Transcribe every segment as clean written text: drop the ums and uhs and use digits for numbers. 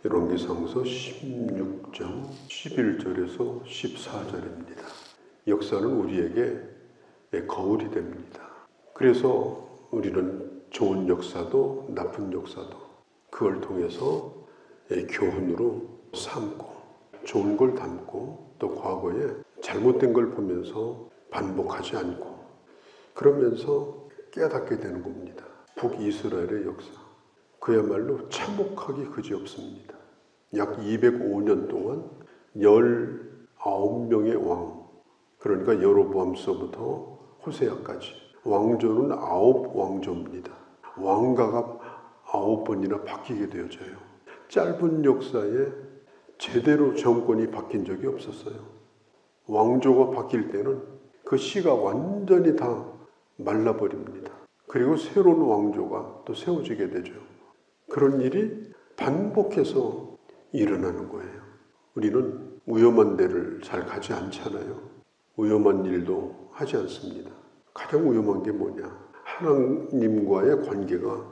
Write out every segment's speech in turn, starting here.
열왕기상서 16장 11절에서 14절입니다. 역사는 우리에게 거울이 됩니다. 그래서 우리는 좋은 역사도 나쁜 역사도 그걸 통해서 교훈으로 삼고 좋은 걸 담고 또 과거에 잘못된 걸 보면서 반복하지 않고 그러면서 깨닫게 되는 겁니다. 북이스라엘의 역사 그야말로 참혹하기 그지없습니다. 약 205년 동안 19명의 왕, 그러니까 여로보암서부터 호세아까지 왕조는 9왕조입니다. 왕가가 9번이나 바뀌게 되어져요. 짧은 역사에 제대로 정권이 바뀐 적이 없었어요. 왕조가 바뀔 때는 그 씨가 완전히 다 말라버립니다. 그리고 새로운 왕조가 또 세워지게 되죠. 그런 일이 반복해서 일어나는 거예요. 우리는 위험한 데를 잘 가지 않잖아요. 위험한 일도 하지 않습니다. 가장 위험한 게 뭐냐? 하나님과의 관계가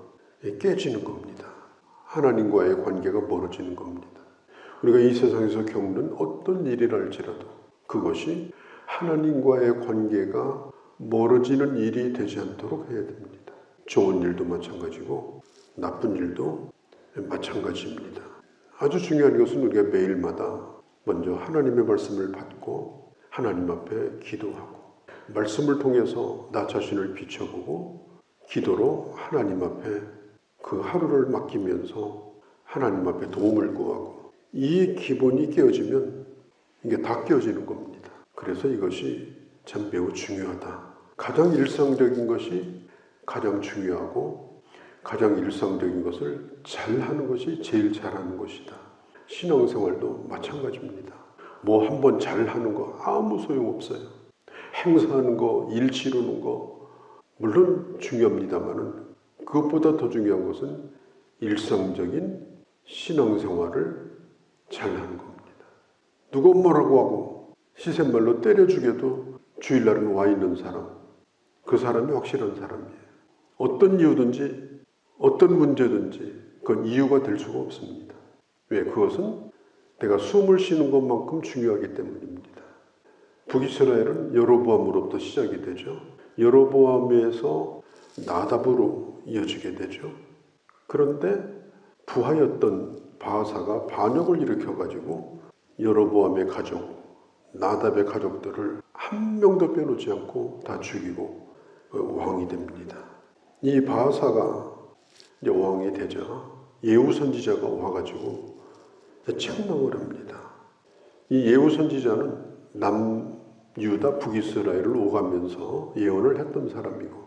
깨지는 겁니다. 하나님과의 관계가 멀어지는 겁니다. 우리가 이 세상에서 겪는 어떤 일이랄지라도 그것이 하나님과의 관계가 멀어지는 일이 되지 않도록 해야 됩니다. 좋은 일도 마찬가지고 나쁜 일도 마찬가지입니다. 아주 중요한 것은 우리가 매일마다 먼저 하나님의 말씀을 받고 하나님 앞에 기도하고 말씀을 통해서 나 자신을 비춰보고 기도로 하나님 앞에 그 하루를 맡기면서 하나님 앞에 도움을 구하고 이 기본이 깨어지면 이게 다 깨어지는 겁니다. 그래서 이것이 참 매우 중요하다. 가장 일상적인 것이 가장 중요하고 가장 일상적인 것을 잘하는 것이 제일 잘하는 것이다. 신앙생활도 마찬가지입니다. 뭐 한번 잘하는 거 아무 소용없어요. 행사하는 거, 일 치르는 거 물론 중요합니다만은 그것보다 더 중요한 것은 일상적인 신앙생활을 잘하는 겁니다. 누가 뭐라고 하고 시샘말로 때려 죽여도 주일날은 와 있는 사람, 그 사람이 확실한 사람이에요. 어떤 이유든지 어떤 문제든지 그건 이유가 될 수가 없습니다. 왜? 그것은 내가 숨을 쉬는 것만큼 중요하기 때문입니다. 북이스라엘은 여로보암으로부터 시작이 되죠. 여로보암에서 나답으로 이어지게 되죠. 그런데 부하였던 바아사가 반역을 일으켜가지고 여로보암의 가족, 나답의 가족들을 한 명도 빼놓지 않고 다 죽이고 왕이 됩니다. 이 바아사가 이제 왕이 되자 예후 선지자가 와가지고 책망을 합니다. 이 예후 선지자는 남유다 북이스라엘을 오가면서 예언을 했던 사람이고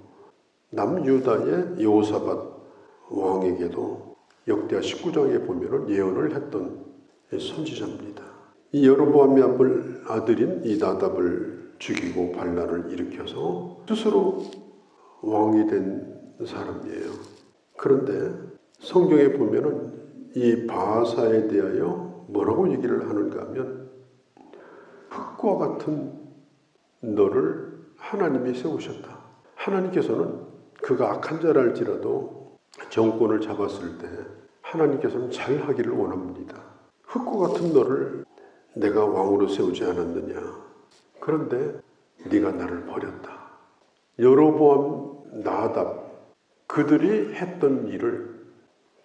남유다의 여호사밧 왕에게도 역대하 19장에 보면은 예언을 했던 선지자입니다. 이 여로보암의 아들인 이 나답을 죽이고 반란을 일으켜서 스스로 왕이 된 사람이에요. 그런데 성경에 보면은 이 바아사에 대하여 뭐라고 얘기를 하는가 하면 흙과 같은 너를 하나님이 세우셨다. 하나님께서는 그가 악한 자랄지라도 정권을 잡았을 때 하나님께서는 잘하기를 원합니다. 흙과 같은 너를 내가 왕으로 세우지 않았느냐. 그런데 네가 나를 버렸다. 여로보암, 나답 그들이 했던 일을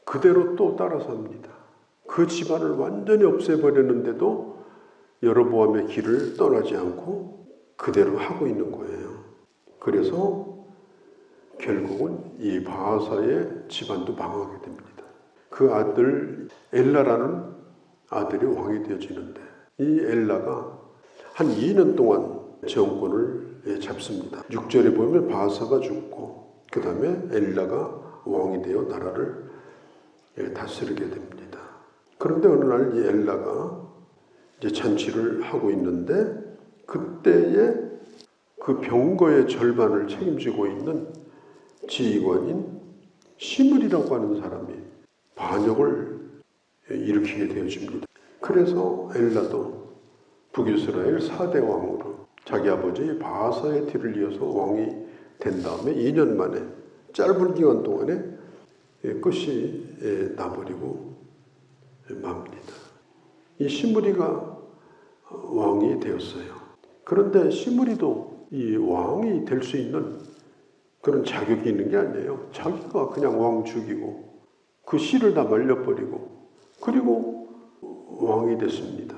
그대로 또 따라서 합니다. 그 집안을 완전히 없애버렸는데도 여로보암의 길을 떠나지 않고 그대로 하고 있는 거예요. 그래서 결국은 이 바아사의 집안도 망하게 됩니다. 그 아들 엘라라는 아들이 왕이 되어지는데 이 엘라가 한 2년 동안 정권을 잡습니다. 6절에 보면 바아사가 죽고 그 다음에 엘라가 왕이 되어 나라를 다스리게 됩니다. 그런데 어느 날 이 엘라가 이제 잔치를 하고 있는데 그때에 그 병거의 절반을 책임지고 있는 지휘관인 시므리라고 하는 사람이 반역을 일으키게 되어집니다. 그래서 엘라도 북이스라엘 4대 왕으로 자기 아버지 바아사의 뒤를 이어서 왕이 된 다음에 2년 만에 짧은 기간 동안에 끝이 나버리고 맙니다. 이 시므리가 왕이 되었어요. 그런데 시므리도 이 왕이 될 수 있는 그런 자격이 있는 게 아니에요. 자기가 그냥 왕 죽이고 그 씨를 다 말려버리고 그리고 왕이 됐습니다.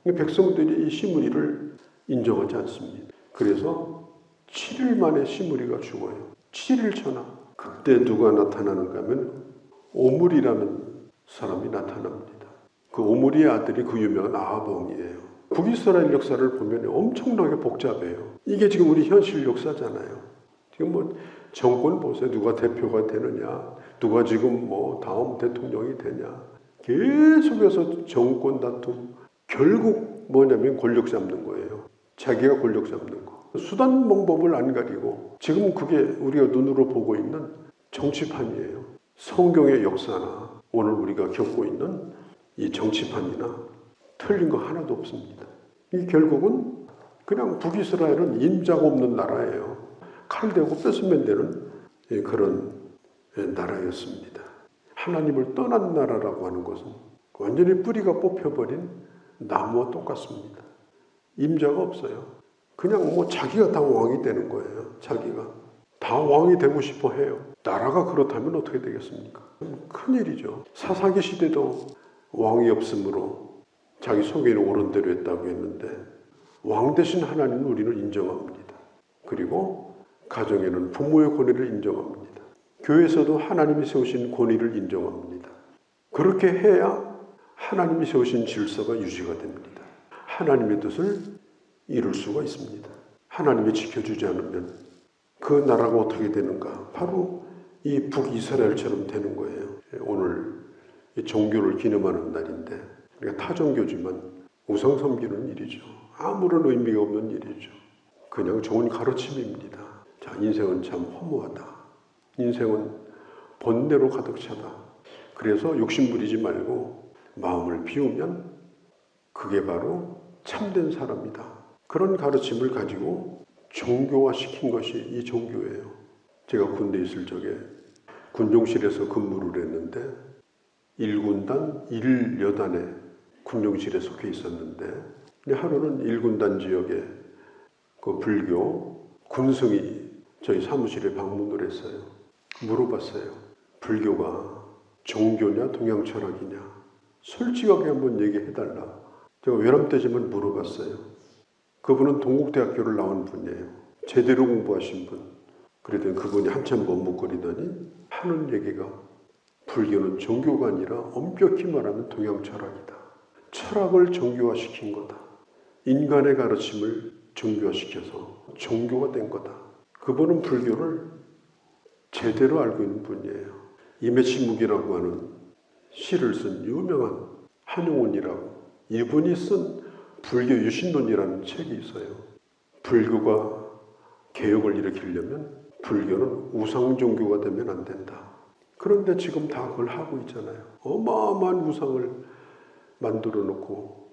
백성들이 이 시므리를 인정하지 않습니다. 그래서 7일 만에 시므리가 죽어요. 7일 전나. 그때 누가 나타나는가 하면 오므리라는 사람이 나타납니다. 그 오므리의 아들이 그 유명한 아합 왕이에요. 북이스라엘 역사를 보면 엄청나게 복잡해요. 이게 지금 우리 현실 역사잖아요. 지금 뭐 정권 보세요. 누가 대표가 되느냐, 누가 지금 뭐 다음 대통령이 되냐, 계속해서 정권 다툼. 결국 뭐냐면 권력 잡는 거예요. 자기가 권력 잡는 거. 수단 방법을 안 가리고 지금 그게 우리가 눈으로 보고 있는 정치판이에요. 성경의 역사나 오늘 우리가 겪고 있는 이 정치판이나 틀린 거 하나도 없습니다. 이 결국은 그냥 북이스라엘은 임자가 없는 나라예요. 칼 대고 뺏으면 되는 그런 나라였습니다. 하나님을 떠난 나라라고 하는 것은 완전히 뿌리가 뽑혀버린 나무와 똑같습니다. 임자가 없어요. 그냥 뭐 자기가 다 왕이 되는 거예요. 자기가 다 왕이 되고 싶어 해요. 나라가 그렇다면 어떻게 되겠습니까? 큰일이죠. 사사기 시대도 왕이 없으므로 자기 속에는 옳은 대로 했다고 했는데 왕 대신 하나님은 우리는 인정합니다. 그리고 가정에는 부모의 권위를 인정합니다. 교회에서도 하나님이 세우신 권위를 인정합니다. 그렇게 해야 하나님이 세우신 질서가 유지가 됩니다. 하나님의 뜻을 이룰 수가 있습니다. 하나님이 지켜주지 않으면 그 나라가 어떻게 되는가? 바로 이 북이스라엘처럼 되는 거예요. 오늘 종교를 기념하는 날인데 우리가 타종교지만 우상 섬기는 일이죠. 아무런 의미가 없는 일이죠. 그냥 좋은 가르침입니다. 자, 인생은 참 허무하다. 인생은 번뇌로 가득 차다. 그래서 욕심 부리지 말고 마음을 비우면 그게 바로 참된 사람이다. 그런 가르침을 가지고 종교화시킨 것이 이 종교예요. 제가 군대에 있을 적에 군종실에서 근무를 했는데 1군단 1여단에 군종실에 속해 있었는데 하루는 1군단 지역에 그 불교 군성이 저희 사무실에 방문을 했어요. 물어봤어요. 불교가 종교냐 동양 철학이냐 솔직하게 한번 얘기해달라. 제가 외람 때지만 물어봤어요. 그분은 동국대학교를 나온 분이에요. 제대로 공부하신 분. 그랬더니 그분이 한참 머뭇거리더니 하는 얘기가 불교는 종교가 아니라 엄격히 말하면 동양 철학이다. 철학을 종교화시킨 거다. 인간의 가르침을 종교화시켜서 종교가 된 거다. 그분은 불교를 제대로 알고 있는 분이에요. 임해치묵이라고 하는 시를 쓴 유명한 한용운이라고 이분이 쓴 불교 유신론이라는 책이 있어요. 불교가 개혁을 일으키려면 불교는 우상 종교가 되면 안 된다. 그런데 지금 다 그걸 하고 있잖아요. 어마어마한 우상을 만들어 놓고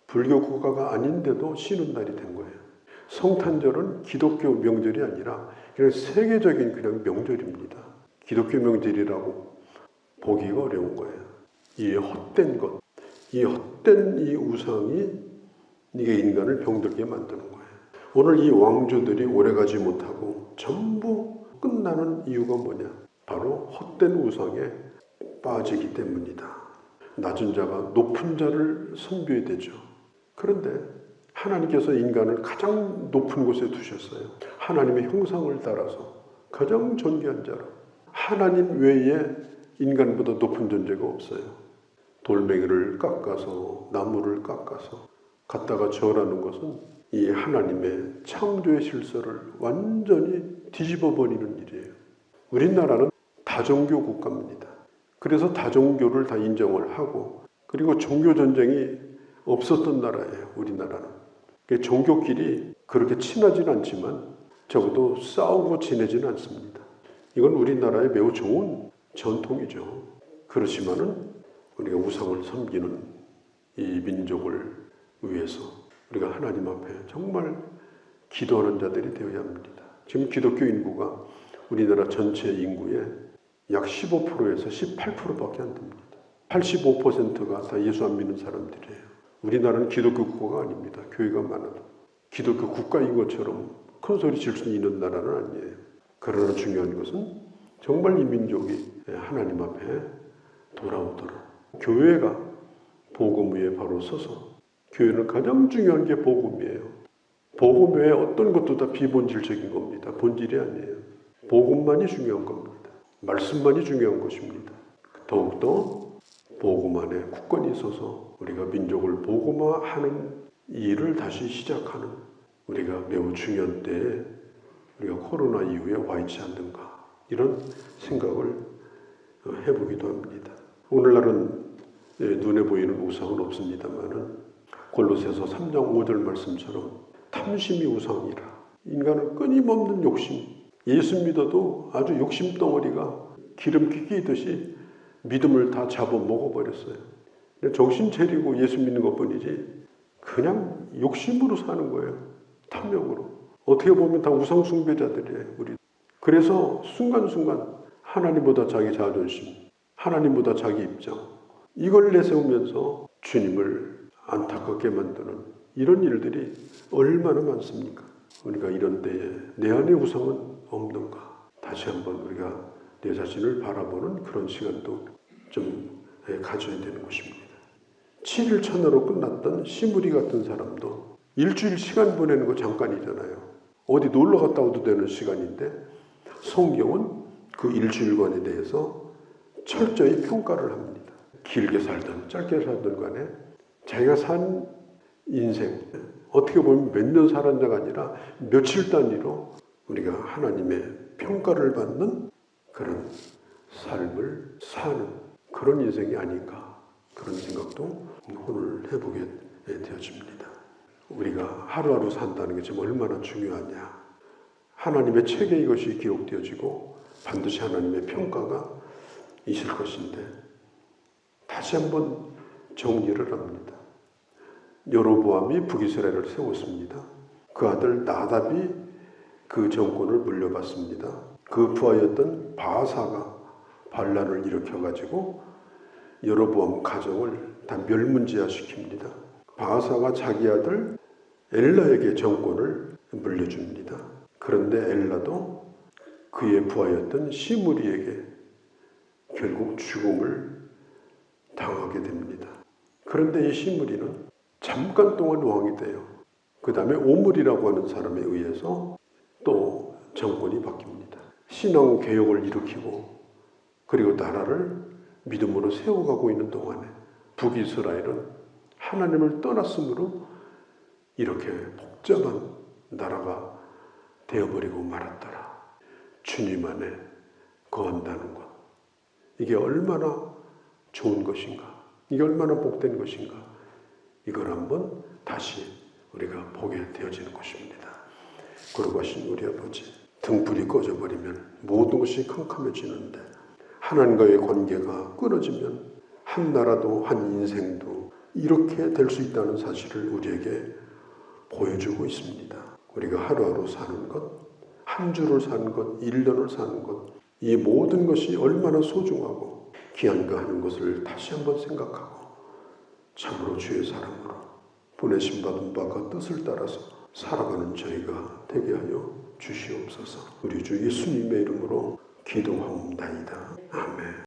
불교 국가가 아닌데도 쉬는 날이 된 거예요. 성탄절은 기독교 명절이 아니라 그냥 세계적인 그냥 명절입니다. 기독교 명절이라고 보기가 어려운 거예요. 이 헛된 것, 이 헛된 이 우상이 이게 인간을 병들게 만드는 거예요. 오늘 이 왕조들이 오래가지 못하고 전부 끝나는 이유가 뭐냐? 바로 헛된 우상에 빠지기 때문이다. 낮은 자가 높은 자를 섬겨야 되죠. 그런데 하나님께서 인간을 가장 높은 곳에 두셨어요. 하나님의 형상을 따라서 가장 존귀한 자로. 하나님 외에 인간보다 높은 존재가 없어요. 돌멩이를 깎아서 나무를 깎아서 갖다가 절하는 것은 이 하나님의 창조의 질서를 완전히 뒤집어 버리는 일이에요. 우리나라는 다종교 국가입니다. 그래서 다종교를 다 인정을 하고 그리고 종교 전쟁이 없었던 나라예요. 우리나라는. 종교끼리 그렇게 친하진 않지만 적어도 싸우고 지내지는 않습니다. 이건 우리나라의 매우 좋은 전통이죠. 그렇지만은 우리가 우상을 섬기는 이 민족을 위해서 우리가 하나님 앞에 정말 기도하는 자들이 되어야 합니다. 지금 기독교 인구가 우리나라 전체 인구의 약 15%에서 18%밖에 안 됩니다. 85%가 다 예수 안 믿는 사람들이에요. 우리나라는 기독교 국가가 아닙니다. 교회가 많아도. 기독교 국가인 것처럼 큰 소리 칠 수 있는 나라는 아니에요. 그러나 중요한 것은 정말 이 민족이 하나님 앞에 돌아오도록 교회가 복음 위에 바로 서서, 교회는 가장 중요한 게 복음이에요. 복음 외에 어떤 것도 다 비본질적인 겁니다. 본질이 아니에요. 복음만이 중요한 겁니다. 말씀만이 중요한 것입니다. 더욱더 복음 안에 굳건히 서서 우리가 민족을 복음화하는 일을 다시 시작하는, 우리가 매우 중요한 때에 우리가 코로나 이후에 와 있지 않는가, 이런 생각을 해보기도 합니다. 오늘날은 눈에 보이는 우상은 없습니다만은 골로새서 3장 5절 말씀처럼 탐심이 우상이라. 인간은 끊임없는 욕심, 예수 믿어도 아주 욕심 덩어리가 기름기 끼듯이 믿음을 다 잡아 먹어버렸어요. 정신 차리고 예수 믿는 것뿐이지 그냥 욕심으로 사는 거예요. 탐욕으로. 어떻게 보면 다 우상 숭배자들이에요. 우리. 그래서 순간순간 하나님보다 자기 자존심, 하나님보다 자기 입장, 이걸 내세우면서 주님을 안타깝게 만드는 이런 일들이 얼마나 많습니까? 우리가 이런 때에 내 안에 우상은 없는가? 다시 한번 우리가 내 자신을 바라보는 그런 시간도 좀 가져야 되는 것입니다. 7일 천하로 끝났던 시므리 같은 사람도 일주일 시간 보내는 거 잠깐이잖아요. 어디 놀러 갔다 와도 되는 시간인데 성경은 그 일주일간에 대해서 철저히 평가를 합니다. 길게 살든 짧게 살든 간에 자기가 산 인생, 어떻게 보면 몇 년 살았냐가 아니라 며칠 단위로 우리가 하나님의 평가를 받는 그런 삶을 사는 그런 인생이 아닌가, 그런 생각도 오늘 해보게 되어집니다. 우리가 하루하루 산다는 게 지금 얼마나 중요하냐. 하나님의 책에 이것이 기록되어지고 반드시 하나님의 평가가 있을 것인데 다시 한번 정리를 합니다. 여로보암이 북이스라엘을 세웠습니다. 그 아들 나답이 그 정권을 물려받습니다. 그 부하였던 바아사가 반란을 일으켜가지고 여로보암 가정을 다 멸문지화시킵니다. 바아사가 자기 아들 엘라에게 정권을 물려줍니다. 그런데 엘라도 그의 부하였던 시므리에게 결국 죽음을 당하게 됩니다. 그런데 이 시므리는 잠깐 동안 왕이 돼요. 그 다음에 오므리라고 하는 사람에 의해서 또 정권이 바뀝니다. 신앙 개혁을 일으키고 그리고 나라를 믿음으로 세워가고 있는 동안에 북이스라엘은 하나님을 떠났으므로 이렇게 복잡한 나라가 되어버리고 말았더라. 주님 안에 거한다는 것, 이게 얼마나 좋은 것인가, 이게 얼마나 복된 것인가, 이걸 한번 다시 우리가 보게 되어지는 것입니다. 거룩하신 우리 아버지, 등불이 꺼져버리면 모든 것이 캄캄해지는데 하나님과의 관계가 끊어지면 한 나라도 한 인생도 이렇게 될 수 있다는 사실을 우리에게 보여주고 있습니다. 우리가 하루하루 사는 것, 한 주를 사는 것, 1년을 사는 것, 이 모든 것이 얼마나 소중하고 귀한가 하는 것을 다시 한번 생각하고 참으로 주의 사랑으로 보내심 받은 바가 뜻을 따라서 살아가는 저희가 되게 하여 주시옵소서. 우리 주 예수님의 이름으로 기도하옵나이다. 아멘.